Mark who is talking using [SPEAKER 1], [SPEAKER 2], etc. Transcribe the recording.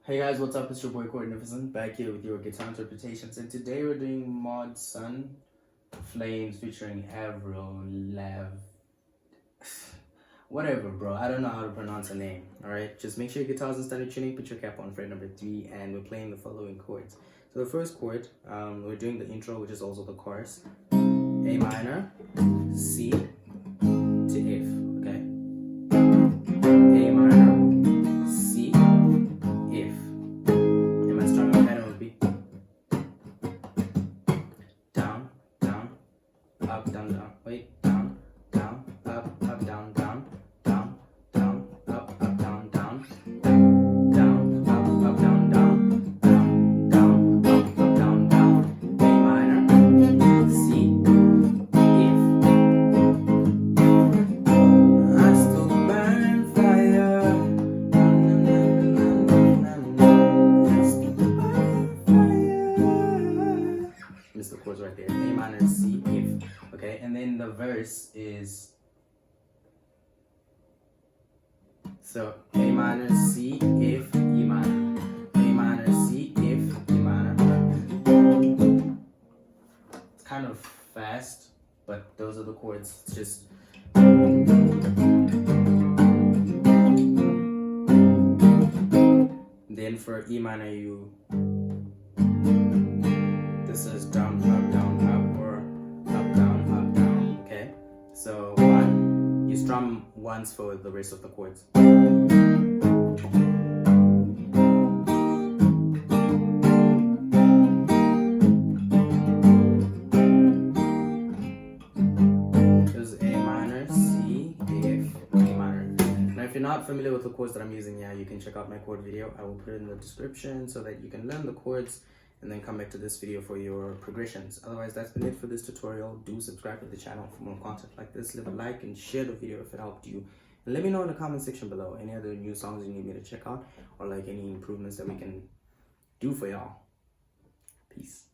[SPEAKER 1] Hey guys, what's up? It's your boy Magnificent back here with your guitar interpretations, and today we're doing Mod Sun Flames featuring Avril Lav. Whatever, bro. I don't know how to pronounce her name. Alright, just make sure your guitar's in standard tuning, put your cap on fret number 3, and we're playing the following chords. So the first chord, we're doing the intro, which is also the chorus. A minor, C to F, okay? A minor, C, F. And my strumming pattern would be down, down, up, down, down. Wait, down, down, up, down, down, down, down, up, down, down, down, up, down, down, down, down, up, down, down. A minor, C, F. I still burn fire. Missed the chords right there. A minor, C, F. Okay, and then the verse is so A minor, C, F, E minor. A minor, C, F, E minor. It's kind of fast, but those are the chords. It's just then for E minor, this is down, up, or up, down, okay? So one, you strum once for the rest of the chords. There's A minor, C, F, A minor. Now if you're not familiar with the chords that I'm using here, you can check out my chord video. I will put it in the description so that you can learn the chords and then come back to this video for your progressions. Otherwise, that's been it for this tutorial. Do subscribe to the channel for more content like this. Leave a like and share the video if it helped you. And let me know in the comment section below any other new songs you need me to check out, or like any improvements that we can do for y'all. Peace.